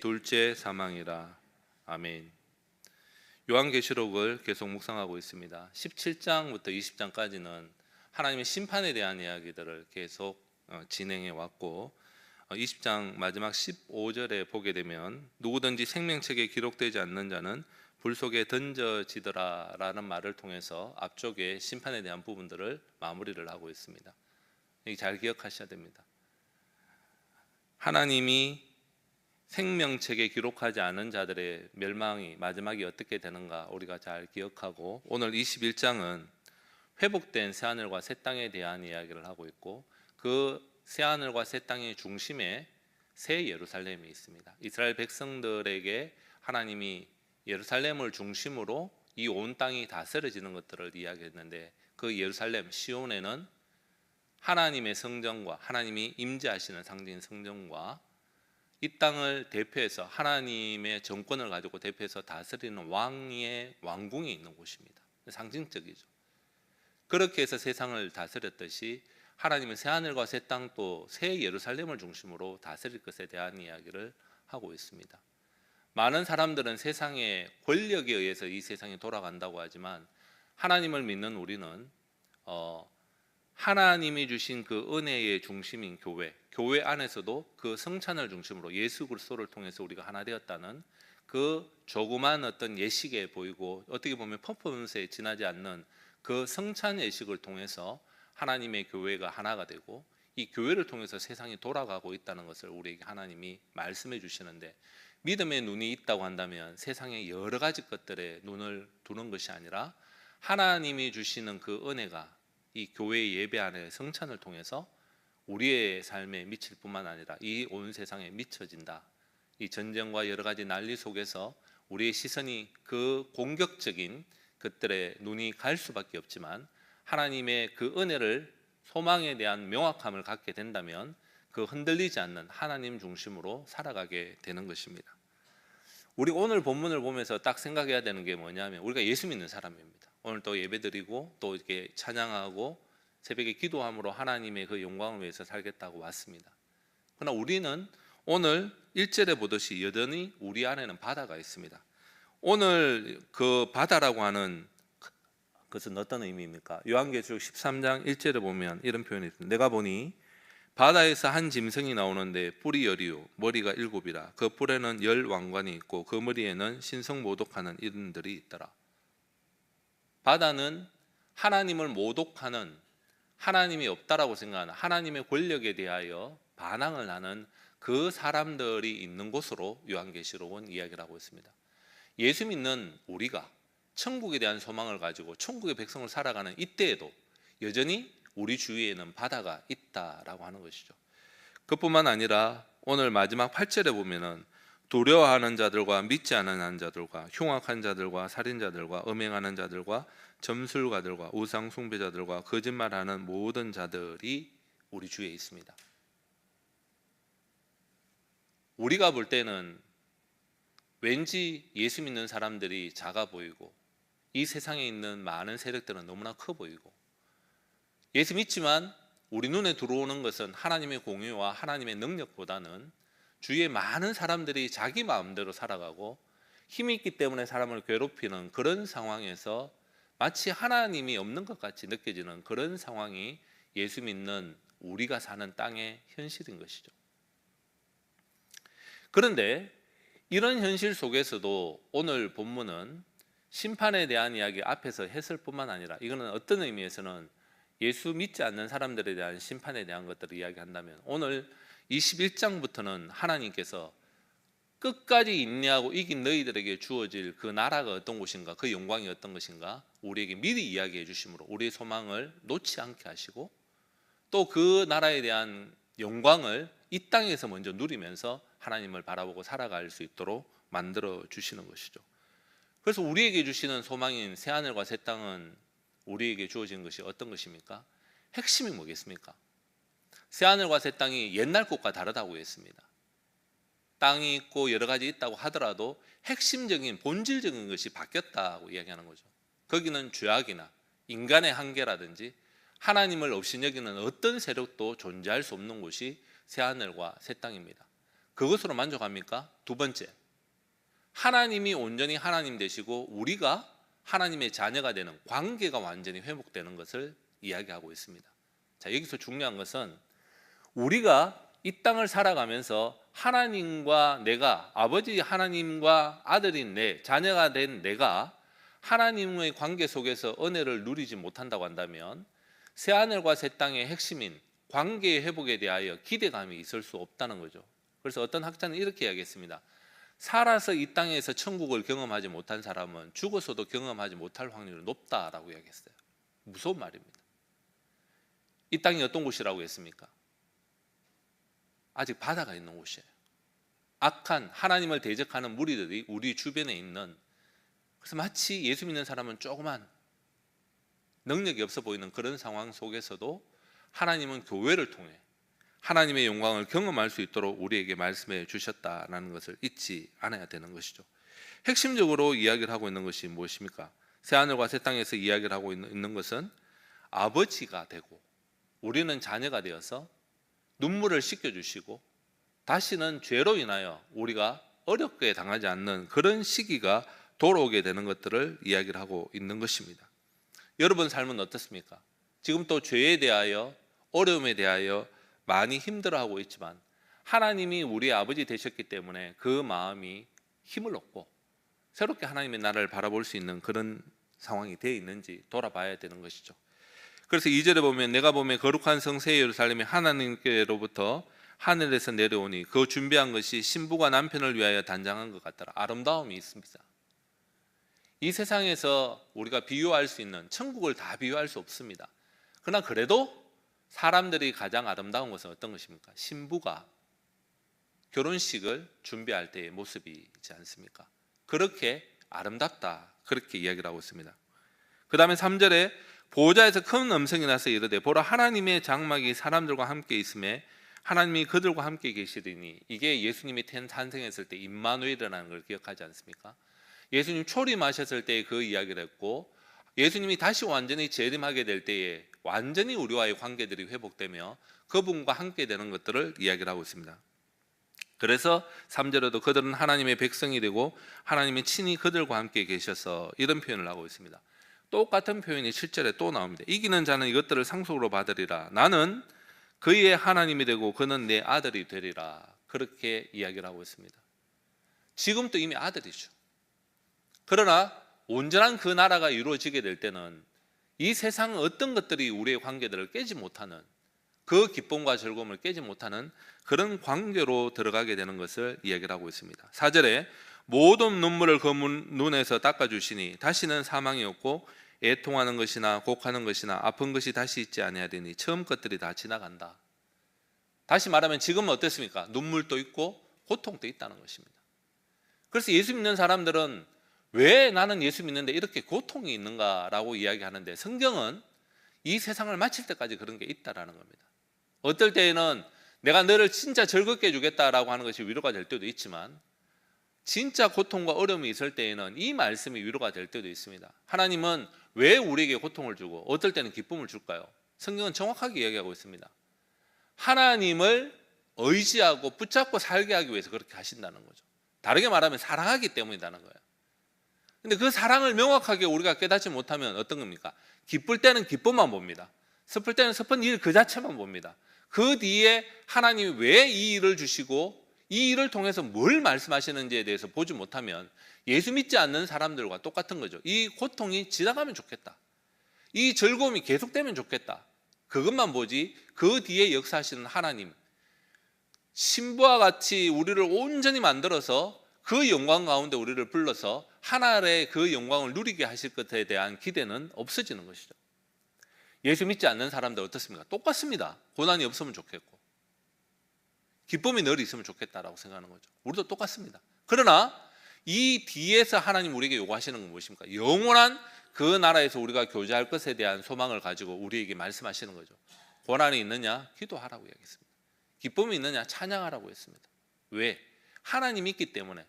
둘째 사망이라. 아멘. 요한계시록을 계속 묵상하고 있습니다. 17장부터 20장까지는 하나님의 심판에 대한 이야기들을 계속 진행해 왔고, 20장 마지막 15절에 보게 되면 누구든지 생명책에 기록되지 않는 자는 불 속에 던져지더라 라는 말을 통해서 앞쪽에 심판에 대한 부분들을 마무리를 하고 있습니다. 이게 잘 기억하셔야 됩니다. 하나님이 생명책에 기록하지 않은 자들의 멸망이 마지막이 어떻게 되는가 우리가 잘 기억하고, 오늘 21장은 회복된 새하늘과 새 땅에 대한 이야기를 하고 있고, 그 새하늘과 새 땅의 중심에 새 예루살렘이 있습니다. 이스라엘 백성들에게 하나님이 예루살렘을 중심으로 이 온 땅이 다스려지는 것들을 이야기했는데, 그 예루살렘 시온에는 하나님의 성전과 하나님이 임재하시는 상징인 성전과 이 땅을 대표해서 하나님의 정권을 가지고 대표해서 다스리는 왕의 왕궁이 있는 곳입니다. 상징적이죠. 그렇게 해서 세상을 다스렸듯이 하나님은 새하늘과 새 땅 또 새 예루살렘을 중심으로 다스릴 것에 대한 이야기를 하고 있습니다. 많은 사람들은 세상의 권력에 의해서 이 세상이 돌아간다고 하지만, 하나님을 믿는 우리는 하나님이 주신 그 은혜의 중심인 교회 안에서도 그 성찬을 중심으로 예수 그리스도를 통해서 우리가 하나 되었다는 그 조그만 어떤 예식에 보이고, 어떻게 보면 퍼포먼스에 지나지 않는 그 성찬 예식을 통해서 하나님의 교회가 하나가 되고, 이 교회를 통해서 세상이 돌아가고 있다는 것을 우리에게 하나님이 말씀해 주시는데, 믿음의 눈이 있다고 한다면 세상의 여러 가지 것들에 눈을 두는 것이 아니라 하나님이 주시는 그 은혜가 이 교회의 예배 안에 성찬을 통해서 우리의 삶에 미칠 뿐만 아니라 이 온 세상에 미쳐진다. 이 전쟁과 여러 가지 난리 속에서 우리의 시선이 그 공격적인 것들에 눈이 갈 수밖에 없지만, 하나님의 그 은혜를, 소망에 대한 명확함을 갖게 된다면 그 흔들리지 않는 하나님 중심으로 살아가게 되는 것입니다. 우리 오늘 본문을 보면서 딱 생각해야 되는 게 뭐냐면, 우리가 예수 믿는 사람입니다. 오늘 또 예배드리고 또 이렇게 찬양하고 새벽에 기도함으로 하나님의 그 영광을 위해서 살겠다고 왔습니다. 그러나 우리는 오늘 1절에 보듯이 여전히 우리 안에는 바다가 있습니다. 오늘 그 바다라고 하는 그것은 어떤 의미입니까? 요한계시록 13장 1절에 보면 이런 표현이 있습니다. 내가 보니 바다에서 한 짐승이 나오는데 뿔이 10이요 머리가 7이라. 그 뿔에는 10 왕관이 있고 그 머리에는 신성 모독하는 이름들이 있더라. 바다는 하나님을 모독하는, 하나님이 없다라고 생각하는, 하나님의 권력에 대하여 반항을 하는 그 사람들이 있는 곳으로 요한계시록은 이야기를 하고 있습니다. 예수 믿는 우리가 천국에 대한 소망을 가지고 천국의 백성을 살아가는 이때에도 여전히 우리 주위에는 바다가 있다라고 하는 것이죠. 그뿐만 아니라 오늘 마지막 8절에 보면은 두려워하는 자들과 믿지 않는 자들과 흉악한 자들과 살인자들과 음행하는 자들과 점술가들과 우상 숭배자들과 거짓말하는 모든 자들이 우리 주위에 있습니다. 우리가 볼 때는 왠지 예수 믿는 사람들이 작아 보이고, 이 세상에 있는 많은 세력들은 너무나 커 보이고, 예수 믿지만 우리 눈에 들어오는 것은 하나님의 공의와 하나님의 능력보다는 주위에 많은 사람들이 자기 마음대로 살아가고 힘이 있기 때문에 사람을 괴롭히는 그런 상황에서 마치 하나님이 없는 것 같이 느껴지는 그런 상황이 예수 믿는 우리가 사는 땅의 현실인 것이죠. 그런데 이런 현실 속에서도 오늘 본문은 심판에 대한 이야기 앞에서 했을 뿐만 아니라, 이거는 어떤 의미에서는 예수 믿지 않는 사람들에 대한 심판에 대한 것들을 이야기한다면, 오늘 21장부터는 하나님께서 끝까지 인내하고 이긴 너희들에게 주어질 그 나라가 어떤 곳인가, 그 영광이 어떤 것인가 우리에게 미리 이야기해 주심으로 우리의 소망을 놓지 않게 하시고, 또 그 나라에 대한 영광을 이 땅에서 먼저 누리면서 하나님을 바라보고 살아갈 수 있도록 만들어 주시는 것이죠. 그래서 우리에게 주시는 소망인 새하늘과 새 땅은 우리에게 주어진 것이 어떤 것입니까? 핵심이 뭐겠습니까? 새하늘과 새 땅이 옛날 것과 다르다고 했습니다. 땅이 있고 여러 가지 있다고 하더라도 핵심적인 본질적인 것이 바뀌었다고 이야기하는 거죠. 거기는 죄악이나 인간의 한계라든지 하나님을 없이 여기는 어떤 세력도 존재할 수 없는 곳이 새하늘과 새 땅입니다. 그것으로 만족합니까? 두 번째, 하나님이 온전히 하나님 되시고 우리가 하나님의 자녀가 되는 관계가 완전히 회복되는 것을 이야기하고 있습니다. 자, 여기서 중요한 것은 우리가 이 땅을 살아가면서 하나님과 내가, 아버지 하나님과 아들인 내, 자녀가 된 내가 하나님의 관계 속에서 은혜를 누리지 못한다고 한다면 새하늘과 새 땅의 핵심인 관계의 회복에 대하여 기대감이 있을 수 없다는 거죠. 그래서 어떤 학자는 이렇게 이야기했습니다. 살아서 이 땅에서 천국을 경험하지 못한 사람은 죽어서도 경험하지 못할 확률이 높다라고 이야기했어요. 무서운 말입니다. 이 땅이 어떤 곳이라고 했습니까? 아직 바다가 있는 곳이에요. 악한 하나님을 대적하는 무리들이 우리 주변에 있는, 그래서 마치 예수 믿는 사람은 조그만 능력이 없어 보이는 그런 상황 속에서도 하나님은 교회를 통해 하나님의 영광을 경험할 수 있도록 우리에게 말씀해 주셨다라는 것을 잊지 않아야 되는 것이죠. 핵심적으로 이야기를 하고 있는 것이 무엇입니까? 새하늘과 새 땅에서 이야기를 하고 있는 것은 아버지가 되고 우리는 자녀가 되어서 눈물을 씻겨주시고 다시는 죄로 인하여 우리가 어렵게 당하지 않는 그런 시기가 돌아오게 되는 것들을 이야기를 하고 있는 것입니다. 여러분 삶은 어떻습니까? 지금 또 죄에 대하여, 어려움에 대하여 많이 힘들어하고 있지만 하나님이 우리의 아버지 되셨기 때문에 그 마음이 힘을 얻고 새롭게 하나님의 나라를 바라볼 수 있는 그런 상황이 되어 있는지 돌아봐야 되는 것이죠. 그래서 2절에 보면 내가 보면 거룩한 성 새 예루살렘이 하나님께로부터 하늘에서 내려오니 그 준비한 것이 신부가 남편을 위하여 단장한 것 같더라. 아름다움이 있습니다. 이 세상에서 우리가 비유할 수 있는 천국을 다 비유할 수 없습니다. 그러나 그래도 사람들이 가장 아름다운 것은 어떤 것입니까? 신부가 결혼식을 준비할 때의 모습이지 않습니까? 그렇게 아름답다, 그렇게 이야기를 하고 있습니다. 그 다음에 3절에 보호자에서 큰 음성이 나서 이르되 보라 하나님의 장막이 사람들과 함께 있음에 하나님이 그들과 함께 계시리니, 이게 예수님이 탄생했을 때 임마누엘이라는 걸 기억하지 않습니까? 예수님 초림하셨을 때 그 이야기를 했고 예수님이 다시 완전히 재림하게 될 때에 완전히 우리와의 관계들이 회복되며 그분과 함께 되는 것들을 이야기를 하고 있습니다. 그래서 3절에도 그들은 하나님의 백성이 되고 하나님이 친히 그들과 함께 계셔서 이런 표현을 하고 있습니다. 똑같은 표현이 7절에 또 나옵니다. 이기는 자는 이것들을 상속으로 받으리라. 나는 그의 하나님이 되고 그는 내 아들이 되리라. 그렇게 이야기를 하고 있습니다. 지금도 이미 아들이죠. 그러나 온전한 그 나라가 이루어지게 될 때는 이 세상 어떤 것들이 우리의 관계들을 깨지 못하는, 그 기쁨과 즐거움을 깨지 못하는 그런 관계로 들어가게 되는 것을 이야기를 하고 있습니다. 4절에 모든 눈물을 그 눈에서 닦아주시니 다시는 사망이 없고 애통하는 것이나 곡하는 것이나 아픈 것이 다시 있지 아니하리니 처음 것들이 다 지나간다. 다시 말하면 지금은 어떻습니까? 눈물도 있고 고통도 있다는 것입니다. 그래서 예수 믿는 사람들은 왜 나는 예수 믿는데 이렇게 고통이 있는가라고 이야기하는데, 성경은 이 세상을 마칠 때까지 그런 게 있다라는 겁니다. 어떨 때에는 내가 너를 진짜 즐겁게 해주겠다라고 하는 것이 위로가 될 때도 있지만 진짜 고통과 어려움이 있을 때에는 이 말씀이 위로가 될 때도 있습니다. 하나님은 왜 우리에게 고통을 주고 어떨 때는 기쁨을 줄까요? 성경은 정확하게 이야기하고 있습니다. 하나님을 의지하고 붙잡고 살게 하기 위해서 그렇게 하신다는 거죠. 다르게 말하면 사랑하기 때문이라는 거예요. 근데 그 사랑을 명확하게 우리가 깨닫지 못하면 어떤 겁니까? 기쁠 때는 기쁨만 봅니다. 슬플 때는 슬픈 일 그 자체만 봅니다. 그 뒤에 하나님이 왜 이 일을 주시고 이 일을 통해서 뭘 말씀하시는지에 대해서 보지 못하면 예수 믿지 않는 사람들과 똑같은 거죠. 이 고통이 지나가면 좋겠다, 이 즐거움이 계속되면 좋겠다, 그것만 보지 그 뒤에 역사하시는 하나님, 신부와 같이 우리를 온전히 만들어서 그 영광 가운데 우리를 불러서 하나의 그 영광을 누리게 하실 것에 대한 기대는 없어지는 것이죠. 예수 믿지 않는 사람들 어떻습니까? 똑같습니다. 고난이 없으면 좋겠고 기쁨이 늘 있으면 좋겠다라고 생각하는 거죠. 우리도 똑같습니다. 그러나 이 뒤에서 하나님 우리에게 요구하시는 건 무엇입니까? 영원한 그 나라에서 우리가 교제할 것에 대한 소망을 가지고 우리에게 말씀하시는 거죠. 고난이 있느냐? 기도하라고 이야기했습니다. 기쁨이 있느냐? 찬양하라고 했습니다. 왜? 하나님이 있기 때문에.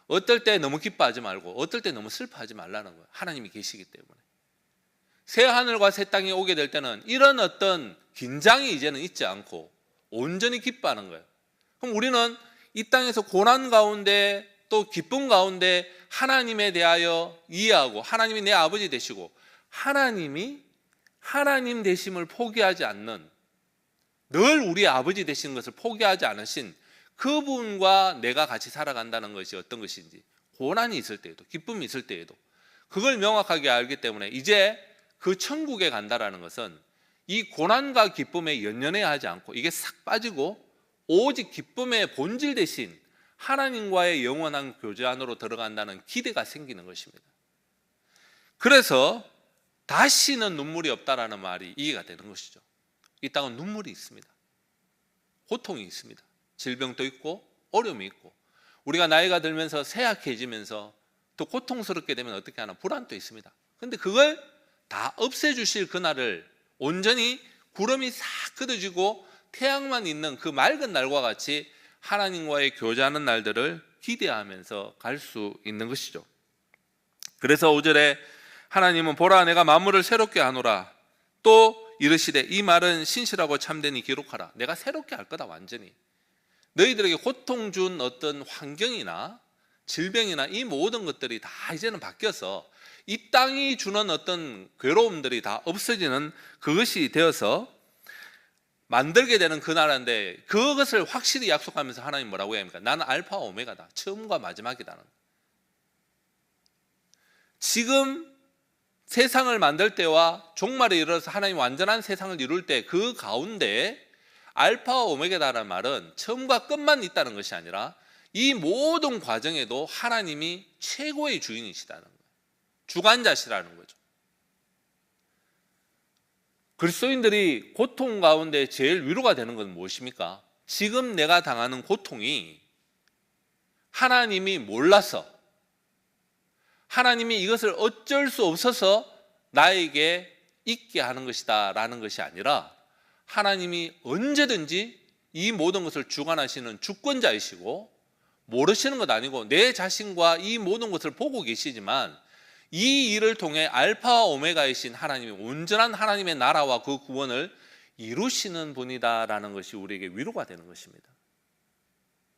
어떨 때 너무 기뻐하지 말고 어떨 때 너무 슬퍼하지 말라는 거예요. 하나님이 계시기 때문에. 새 하늘과 새 땅이 오게 될 때는 이런 어떤 긴장이 이제는 있지 않고 온전히 기뻐하는 거예요. 그럼 우리는 이 땅에서 고난 가운데 또 기쁨 가운데 하나님에 대하여 이해하고 하나님이 내 아버지 되시고 하나님이 하나님 되심을 포기하지 않는, 늘 우리의 아버지 되시는 것을 포기하지 않으신 그분과 내가 같이 살아간다는 것이 어떤 것인지, 고난이 있을 때에도 기쁨이 있을 때에도 그걸 명확하게 알기 때문에 이제 그 천국에 간다라는 것은 이 고난과 기쁨에 연연해야 하지 않고 이게 싹 빠지고 오직 기쁨의 본질 대신 하나님과의 영원한 교제 안으로 들어간다는 기대가 생기는 것입니다. 그래서 다시는 눈물이 없다라는 말이 이해가 되는 것이죠. 이 땅은 눈물이 있습니다. 고통이 있습니다. 질병도 있고 어려움이 있고, 우리가 나이가 들면서 쇠약해지면서 더 고통스럽게 되면 어떻게 하나 불안도 있습니다. 그런데 그걸 다 없애주실 그날을 온전히 구름이 싹 걷어지고 태양만 있는 그 맑은 날과 같이 하나님과의 교제하는 날들을 기대하면서 갈 수 있는 것이죠. 그래서 5절에 하나님은 보라 내가 만물을 새롭게 하노라, 또 이르시되 이 말은 신실하고 참되니 기록하라. 내가 새롭게 할 거다. 완전히 너희들에게 고통 준 어떤 환경이나 질병이나 이 모든 것들이 다 이제는 바뀌어서 이 땅이 주는 어떤 괴로움들이 다 없어지는 그것이 되어서 만들게 되는 그날인데, 그것을 확실히 약속하면서 하나님 뭐라고 해야 합니까? 나는 알파와 오메가다. 처음과 마지막이다. 지금 세상을 만들 때와 종말에 이르러서 하나님 완전한 세상을 이룰 때 그 가운데 알파와 오메가다라는 말은 처음과 끝만 있다는 것이 아니라 이 모든 과정에도 하나님이 최고의 주인이시다는 거예요. 주관자시라는 거죠. 그리스도인들이 고통 가운데 제일 위로가 되는 건 무엇입니까? 지금 내가 당하는 고통이 하나님이 몰라서, 하나님이 이것을 어쩔 수 없어서 나에게 있게 하는 것이다 라는 것이 아니라, 하나님이 언제든지 이 모든 것을 주관하시는 주권자이시고 모르시는 것 아니고 내 자신과 이 모든 것을 보고 계시지만 이 일을 통해 알파와 오메가이신 하나님이 온전한 하나님의 나라와 그 구원을 이루시는 분이다라는 것이 우리에게 위로가 되는 것입니다.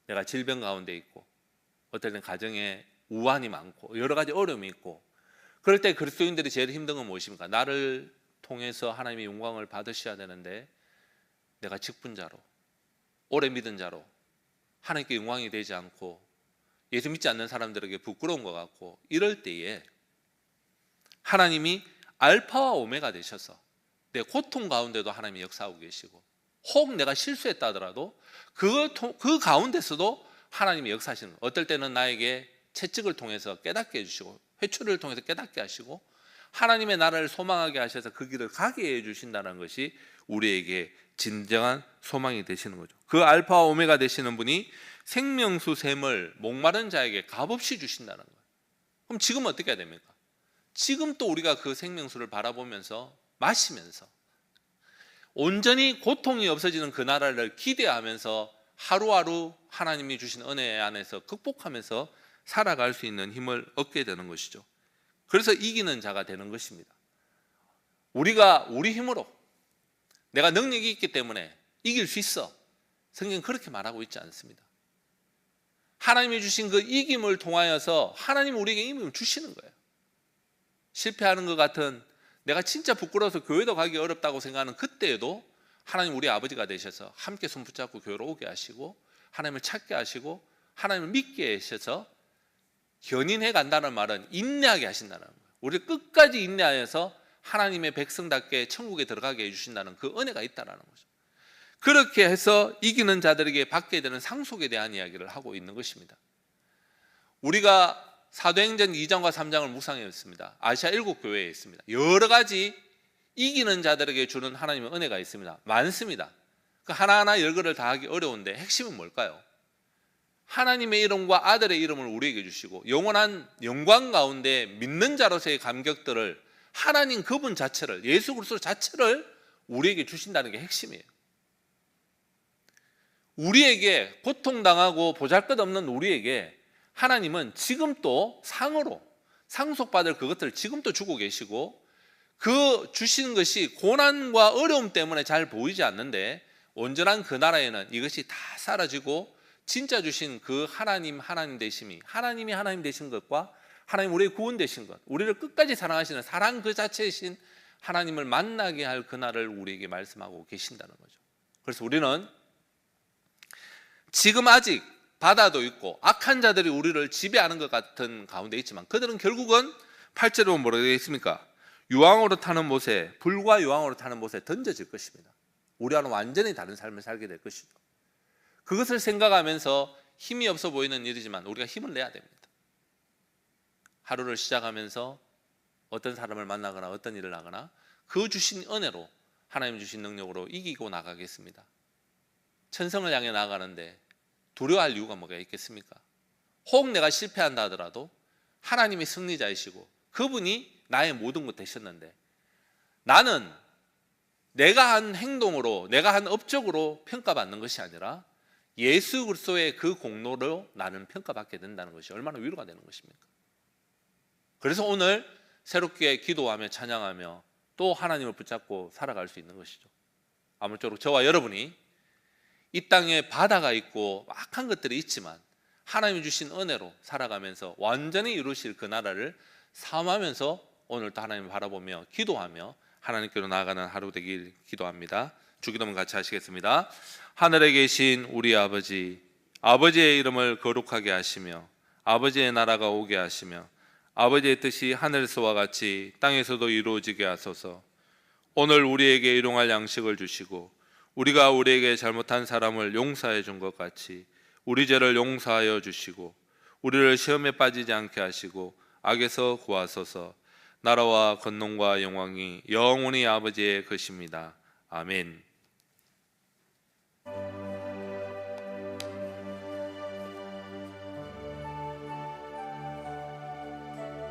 내가 질병 가운데 있고 어떨 땐 가정에 우환이 많고 여러 가지 어려움이 있고, 그럴 때 그리스도인들이 제일 힘든 건 무엇입니까? 나를 통해서 하나님의 영광을 받으셔야 되는데 내가 직분자로, 오래 믿은 자로 하나님께 영광이 되지 않고 예수 믿지 않는 사람들에게 부끄러운 것 같고, 이럴 때에 하나님이 알파와 오메가 되셔서 내 고통 가운데도 하나님이 역사하고 계시고, 혹 내가 실수했다 하더라도 그 가운데서도 하나님이 역사하시는 거예요. 어떨 때는 나에게 채찍을 통해서 깨닫게 해주시고 회초리를 통해서 깨닫게 하시고 하나님의 나라를 소망하게 하셔서 그 길을 가게 해주신다는 것이 우리에게 진정한 소망이 되시는 거죠. 그 알파와 오메가 되시는 분이 생명수 샘을 목마른 자에게 값없이 주신다는 거예요. 그럼 지금 어떻게 해야 됩니까? 지금 또 우리가 그 생명수를 바라보면서 마시면서 온전히 고통이 없어지는 그 나라를 기대하면서 하루하루 하나님이 주신 은혜 안에서 극복하면서 살아갈 수 있는 힘을 얻게 되는 것이죠. 그래서 이기는 자가 되는 것입니다. 우리가 우리 힘으로 내가 능력이 있기 때문에 이길 수 있어, 성경은 그렇게 말하고 있지 않습니다. 하나님이 주신 그 이김을 통하여서 하나님이 우리에게 이김을 주시는 거예요. 실패하는 것 같은, 내가 진짜 부끄러워서 교회도 가기 어렵다고 생각하는 그때에도 하나님 우리 아버지가 되셔서 함께 손 붙잡고 교회로 오게 하시고 하나님을 찾게 하시고 하나님을 믿게 하셔서 견인해 간다는 말은 인내하게 하신다는 거예요. 우리 끝까지 인내하여서 하나님의 백성답게 천국에 들어가게 해주신다는 그 은혜가 있다는 거죠. 그렇게 해서 이기는 자들에게 받게 되는 상속에 대한 이야기를 하고 있는 것입니다. 우리가 사도행전 2장과 3장을 묵상했습니다. 아시아 7교회에 있습니다. 여러 가지 이기는 자들에게 주는 하나님의 은혜가 있습니다. 많습니다. 그 하나하나 열거를 다 하기 어려운데 핵심은 뭘까요? 하나님의 이름과 아들의 이름을 우리에게 주시고 영원한 영광 가운데 믿는 자로서의 감격들을, 하나님 그분 자체를, 예수 그리스도 자체를 우리에게 주신다는 게 핵심이에요. 우리에게 고통당하고 보잘것없는 우리에게 하나님은 지금 또 상으로 상속받을 그것들을 지금 또 주고 계시고, 그 주시는 것이 고난과 어려움 때문에 잘 보이지 않는데 온전한 그 나라에는 이것이 다 사라지고 진짜 주신 그 하나님 되심이, 하나님이 하나님 되신 것과 하나님 우리의 구원 되신 것, 우리를 끝까지 사랑하시는 사랑 그 자체이신 하나님을 만나게 할 그날을 우리에게 말씀하고 계신다는 거죠. 그래서 우리는 지금 아직 바다도 있고 악한 자들이 우리를 지배하는 것 같은 가운데 있지만 그들은 결국은 8절에 보면 뭐라고 되어 있습니까? 유황으로 타는 못에, 불과 유황으로 타는 못에 던져질 것입니다. 우리와는 완전히 다른 삶을 살게 될 것이죠. 그것을 생각하면서 힘이 없어 보이는 일이지만 우리가 힘을 내야 됩니다. 하루를 시작하면서 어떤 사람을 만나거나 어떤 일을 하거나 그 주신 은혜로, 하나님 주신 능력으로 이기고 나가겠습니다. 천성을 향해 나아가는데 두려워할 이유가 뭐가 있겠습니까? 혹 내가 실패한다 하더라도 하나님이 승리자이시고 그분이 나의 모든 것 되셨는데, 나는 내가 한 행동으로, 내가 한 업적으로 평가받는 것이 아니라 예수 그리스도의 그 공로로 나는 평가받게 된다는 것이 얼마나 위로가 되는 것입니까? 그래서 오늘 새롭게 기도하며 찬양하며 또 하나님을 붙잡고 살아갈 수 있는 것이죠. 아무쪼록 저와 여러분이 이 땅에 바다가 있고 악한 것들이 있지만 하나님이 주신 은혜로 살아가면서 완전히 이루실 그 나라를 삼하면서 오늘도 하나님을 바라보며 기도하며 하나님께로 나아가는 하루 되길 기도합니다. 주기도문 같이 하시겠습니다. 하늘에 계신 우리 아버지, 아버지의 이름을 거룩하게 하시며 아버지의 나라가 오게 하시며 아버지의 뜻이 하늘에서와 같이 땅에서도 이루어지게 하소서. 오늘 우리에게 일용할 양식을 주시고 우리가 우리에게 잘못한 사람을 용서해 준 것 같이 우리 죄를 용서하여 주시고 우리를 시험에 빠지지 않게 하시고 악에서 구하소서. 나라와 권능과 영광이 영원히 아버지의 것입니다. 아멘.